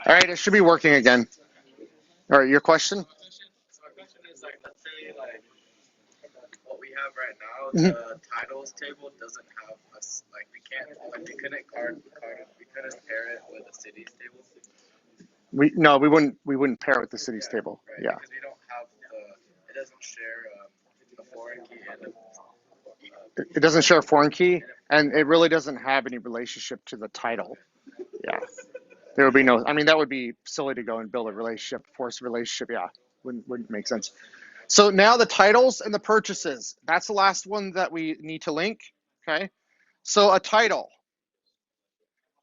All right, it should be working again. All right, your question? So my question is like, let's say like what we have right now, the titles table doesn't have us like we can't like we couldn't we couldn't pair it with the cities table. No, we wouldn't pair with the cities table. Right, Yeah. because we don't have it doesn't share the foreign key and the It doesn't share a foreign key, and it really doesn't have any relationship to the title. Yeah. There would be no, I mean, that would be silly to go and build a relationship, force a relationship. Yeah. Wouldn't make sense. So now the titles and the purchases. That's the last one that we need to link. Okay. So a title.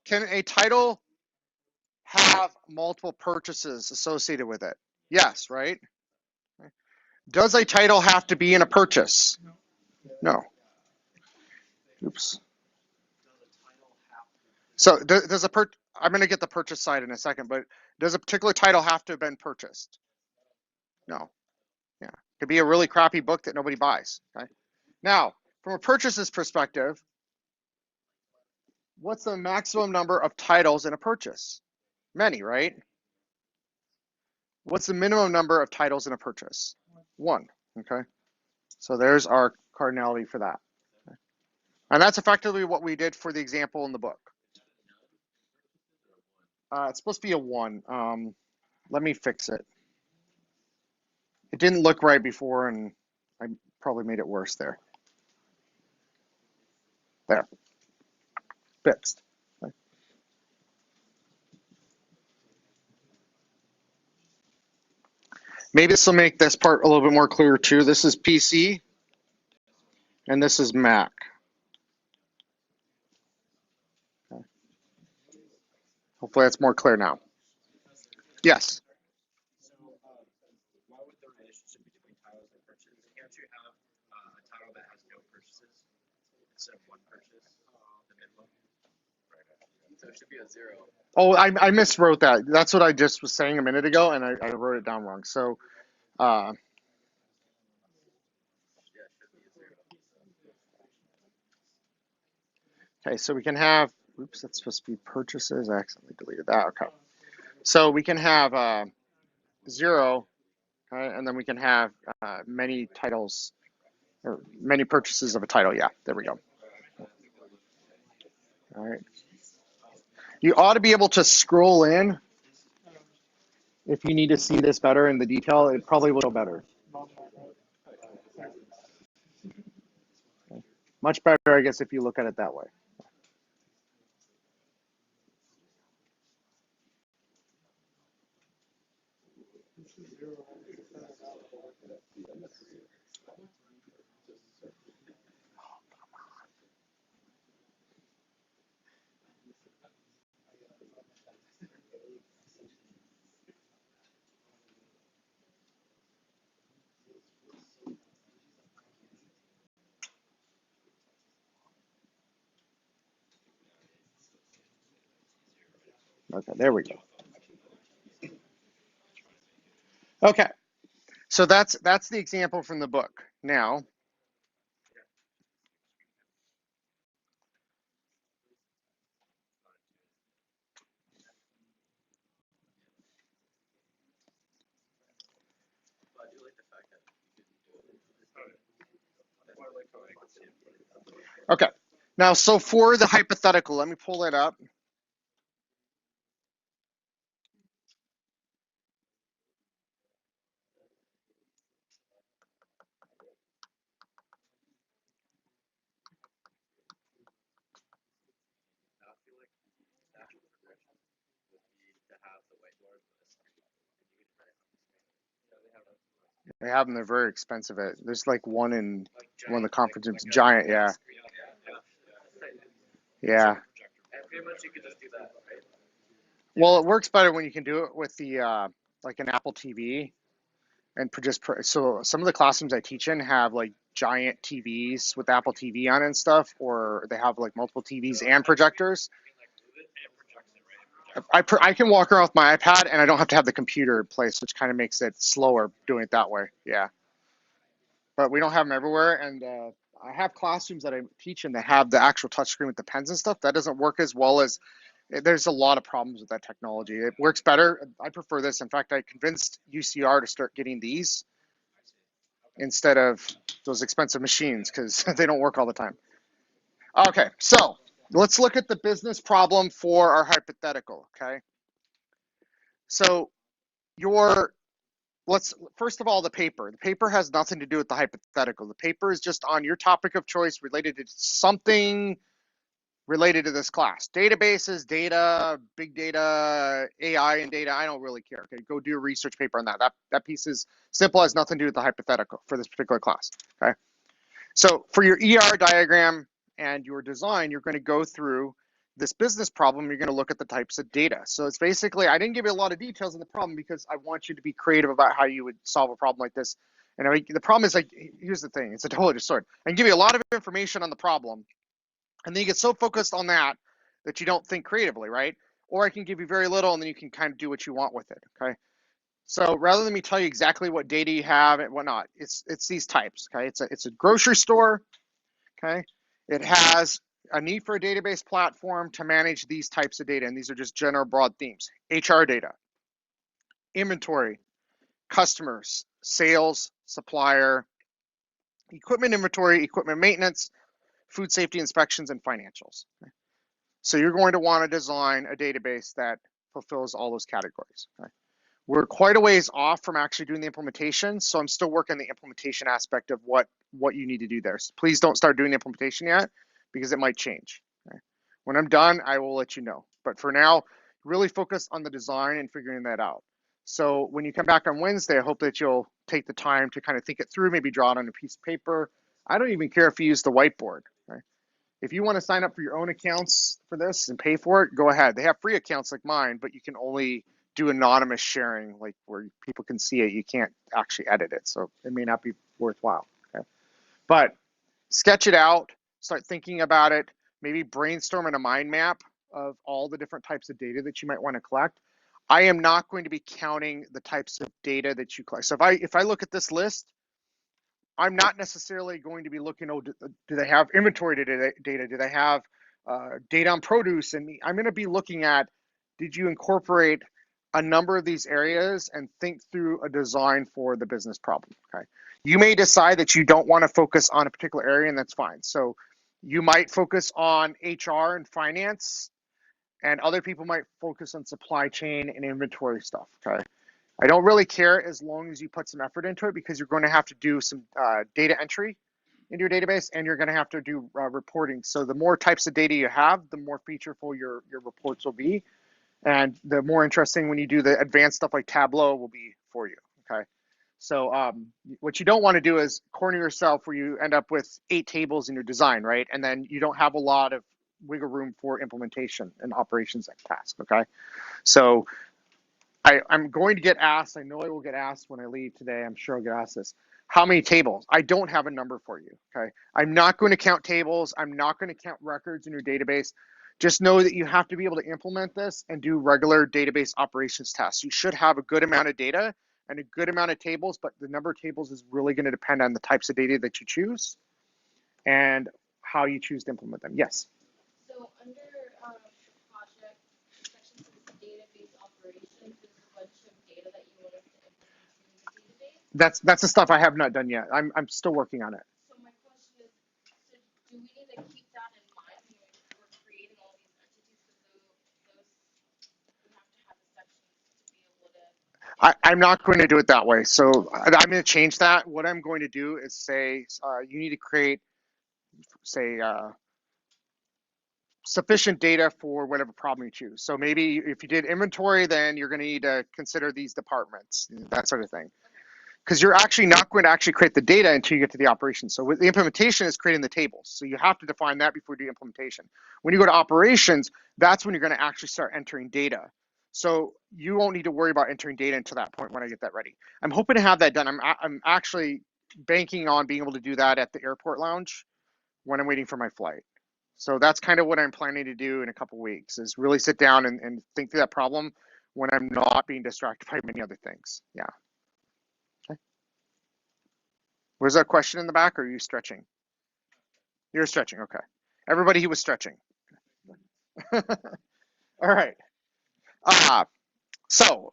Can a title have multiple purchases associated with it? Yes, right? Does a title have to be in a purchase? No. Oops. So does I'm going to get the purchase side in a second, but does a particular title have to have been purchased? No. Yeah. It could be a really crappy book that nobody buys. Okay. Now, from a purchases perspective, what's the maximum number of titles in a purchase? Many, right? What's the minimum number of titles in a purchase? One. Okay. So there's our cardinality for that. Okay. And that's effectively what we did for the example in the book. It's supposed to be a 1. Let me fix it. It didn't look right before, and I probably made it worse there. There. Fixed. Okay. Maybe this will make this part a little bit more clear too. This is PC, and this is Mac. Okay. Hopefully that's more clear now. Yes. So what would the relationship between titles and purchases? Can't you have a title that has no purchases instead of one purchase, the minimum? Right. So it should be a 0. Oh, I miswrote that. That's what I just was saying a minute ago, and I wrote it down wrong. So, Yeah, it should be a 0. okay, so we can have, oops, that's supposed to be purchases. I accidentally deleted that. Okay. So we can have 0, okay, and then we can have many titles, or many purchases of a title. Yeah, there we go. All right. You ought to be able to scroll in. If you need to see this better in the detail, it probably will go better. Much better, I guess, if you look at it that way. Okay, there we go. Okay, so that's the example from the book. Now, okay, now so for the hypothetical, let me pull it up. They have them. They're very expensive. There's like one in one of the conference rooms. Giant, yeah. Yeah. And pretty much you could just do that, right? Well, it works better when you can do it with the like an Apple TV, and so some of the classrooms I teach in have like giant TVs with Apple TV on it and stuff, or they have like multiple TVs and projectors. I can walk around with my iPad and I don't have to have the computer in place, which kind of makes it slower doing it that way. Yeah. But we don't have them everywhere. And I have classrooms that I teach in that have the actual touchscreen with the pens and stuff. That doesn't work as well as There's a lot of problems with that technology. It works better. I prefer this. In fact, I convinced UCR to start getting these instead of those expensive machines because they don't work all the time. Okay, so let's look at the business problem for our hypothetical. Okay, so your let's first of all the paper. The paper has nothing to do with the hypothetical. The paper is just on your topic of choice related to something related to this class. Databases, data, big data, AI and data, I don't really care. Okay, go do a research paper on that. That piece is simple, has nothing to do with the hypothetical for this particular class. Okay. So for your ER diagram and your design, you're going to go through this business problem. You're going to look at the types of data. So it's basically, I didn't give you a lot of details on the problem because I want you to be creative about how you would solve a problem like this. And I mean, the problem is like, here's the thing, it's a double-edged sword. I can give you a lot of information on the problem, and then you get so focused on that that you don't think creatively, right? Or I can give you very little and then you can kind of do what you want with it, okay? So rather than me tell you exactly what data you have and whatnot, it's these types, okay? It's a grocery store, okay? It has a need for a database platform to manage these types of data, and these are just general broad themes. HR data, inventory, customers, sales, supplier, equipment inventory, equipment maintenance, food safety inspections, and financials. Okay? So you're going to want to design a database that fulfills all those categories. Okay? We're quite a ways off from actually doing the implementation, so I'm still working the implementation aspect of what you need to do there. So please don't start doing the implementation yet because it might change. Okay? When I'm done, I will let you know. But for now, really focus on the design and figuring that out. So when you come back on Wednesday, I hope that you'll take the time to kind of think it through, maybe draw it on a piece of paper. I don't even care if you use the whiteboard. Okay? If you want to sign up for your own accounts for this and pay for it, go ahead. They have free accounts like mine, but you can only do anonymous sharing, like where people can see it. You can't actually edit it, so it may not be worthwhile. Okay? But sketch it out, start thinking about it, maybe brainstorm in a mind map of all the different types of data that you might want to collect. I am not going to be counting the types of data that you collect. So if I look at this list, I'm not necessarily going to be looking, oh, do they have inventory data? Do they have data on produce? And I'm going to be looking at, did you incorporate a number of these areas and think through a design for the business problem, okay? You may decide that you don't want to focus on a particular area, and that's fine. So you might focus on HR and finance, and other people might focus on supply chain and inventory stuff, okay? I don't really care as long as you put some effort into it because you're going to have to do some data entry into your database and you're going to have to do reporting. So the more types of data you have, the more featureful your reports will be. And the more interesting when you do the advanced stuff like Tableau will be for you, okay? So what you don't want to do is corner yourself where you end up with 8 tables in your design, right? And then you don't have a lot of wiggle room for implementation and operations and task, okay? So I'm going to get asked, I know I will get asked when I leave today, I'm sure I'll get asked this, how many tables? I don't have a number for you, okay? I'm not going to count tables. I'm not going to count records in your database. Just know that you have to be able to implement this and do regular database operations tests. You should have a good amount of data and a good amount of tables, but the number of tables is really going to depend on the types of data that you choose and how you choose to implement them. Yes? So under the project section says database operations, there's a bunch of data that you want us to implement into the database. That's the stuff I have not done yet. I'm still working on it. So my question is, so do we need to keep that in mind when we're creating all these entities? Because those we have to have the sections to be able to I'm not going to do it that way. So I'm going to change that. What I'm going to do is say you need to create, say, sufficient data for whatever problem you choose. So maybe if you did inventory, then you're going to need to consider these departments, that sort of thing. Because you're actually not going to actually create the data until you get to the operation. So with the implementation is creating the tables. So you have to define that before you do implementation. When you go to operations, that's when you're going to actually start entering data. So you won't need to worry about entering data until that point when I get that ready. I'm hoping to have that done. I'm actually banking on being able to do that at the airport lounge when I'm waiting for my flight. So that's kind of what I'm planning to do in a couple weeks is really sit down and think through that problem when I'm not being distracted by many other things. Yeah. Okay. Was there a question in the back or are you stretching? You're stretching. Okay. Everybody, he was stretching. All right. So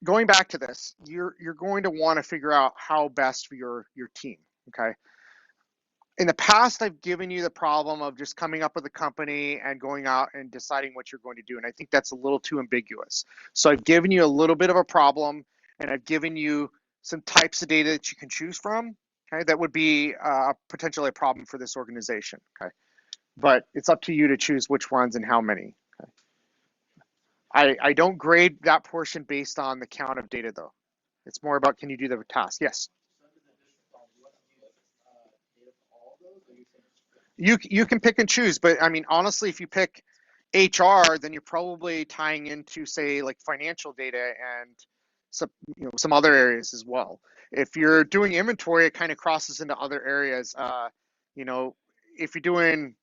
going back to this, you're going to want to figure out how best for your team. Okay. In the past, I've given you the problem of just coming up with a company and going out and deciding what you're going to do. And I think that's a little too ambiguous. So I've given you a little bit of a problem, and I've given you some types of data that you can choose from. Okay, that would be potentially a problem for this organization. Okay, but it's up to you to choose which ones and how many. Okay. I don't grade that portion based on the count of data though. It's more about can you do the task? Yes. You can pick and choose, but I mean honestly, if you pick HR, then you're probably tying into say like financial data and some other areas as well. If you're doing inventory, it kind of crosses into other areas. You know, if you're doing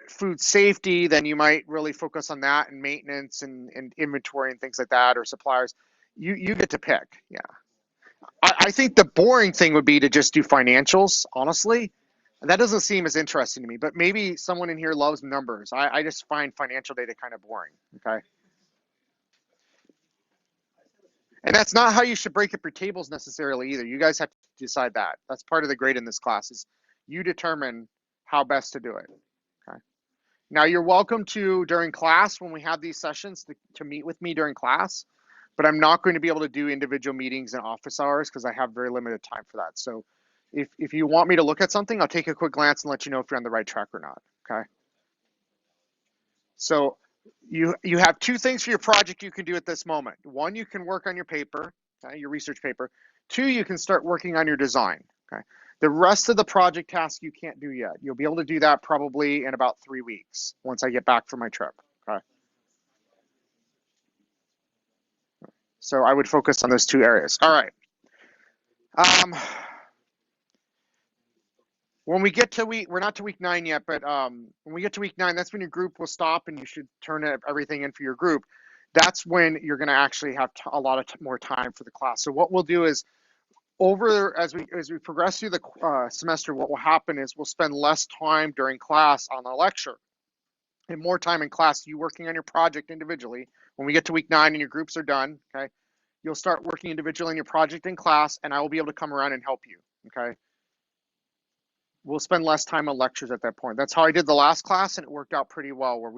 food safety, then you might really focus on that and maintenance and inventory and things like that, or suppliers. You get to pick. Yeah, I think the boring thing would be to just do financials, honestly. That doesn't seem as interesting to me, but maybe someone in here loves numbers. I just find financial data kind of boring. Okay. And that's not how you should break up your tables necessarily either. You guys have to decide that. That's part of the grade in this class is you determine how best to do it. Okay. Now you're welcome to during class when we have these sessions to meet with me during class, but I'm not going to be able to do individual meetings and office hours because I have very limited time for that. So if you want me to look at something, I'll take a quick glance and let you know if you're on the right track or not. Okay. So you have two things for your project you can do at this moment. One, you can work on your paper, okay, your research paper. Two, you can start working on your design. Okay. The rest of the project task you can't do yet. You'll be able to do that probably in about 3 weeks once I get back from my trip. Okay. So I would focus on those two areas. All right. When we get to we're not to week 9 yet, but when we get to week 9, that's when your group will stop and you should turn everything in for your group. That's when you're going to actually have a lot of more time for the class. So what we'll do is over as we progress through the semester, what will happen is we'll spend less time during class on the lecture and more time in class, you working on your project individually. When we get to week 9 and your groups are done, okay, you'll start working individually on your project in class and I will be able to come around and help you, okay? We'll spend less time on lectures at that point. That's how I did the last class, and it worked out pretty well. Where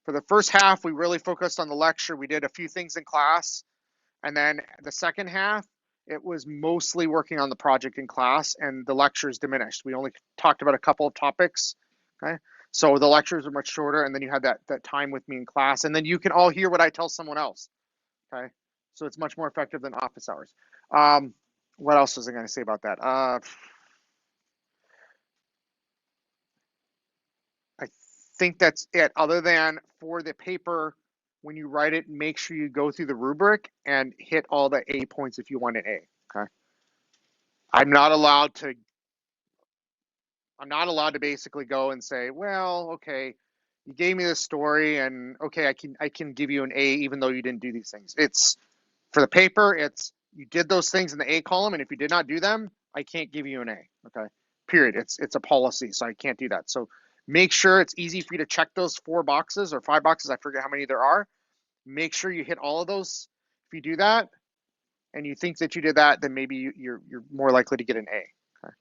for the first half, we really focused on the lecture. We did a few things in class, and then the second half, it was mostly working on the project in class, and the lectures diminished. We only talked about a couple of topics. Okay, so the lectures are much shorter, and then you had that time with me in class, and then you can all hear what I tell someone else. Okay, so it's much more effective than office hours. What else was I going to say about that? I think that's it. Other than for the paper, when you write it, make sure you go through the rubric and hit all the A points if you want an A. Okay. I'm not allowed to. I'm not allowed to basically go and say, well, okay, you gave me this story, and okay, I can give you an A even though you didn't do these things. It's for the paper. It's you did those things in the A column, and if you did not do them, I can't give you an A. Okay. Period. It's a policy, so I can't do that. So make sure it's easy for you to check those 4 boxes or 5 boxes. I forget how many there are. Make sure you hit all of those. If you do that, and you think that you did that, then maybe you're more likely to get an A. Okay.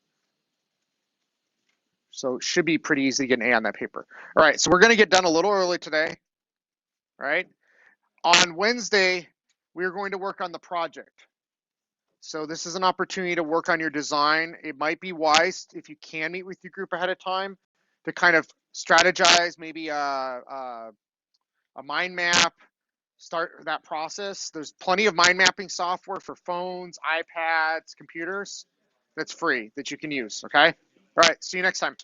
So it should be pretty easy to get an A on that paper. All right. So we're going to get done a little early today. All right. On Wednesday, we're going to work on the project. So this is an opportunity to work on your design. It might be wise if you can meet with your group ahead of time to kind of strategize, maybe a mind map, start that process. There's plenty of mind mapping software for phones, iPads, computers that's free that you can use. Okay. All right. See you next time.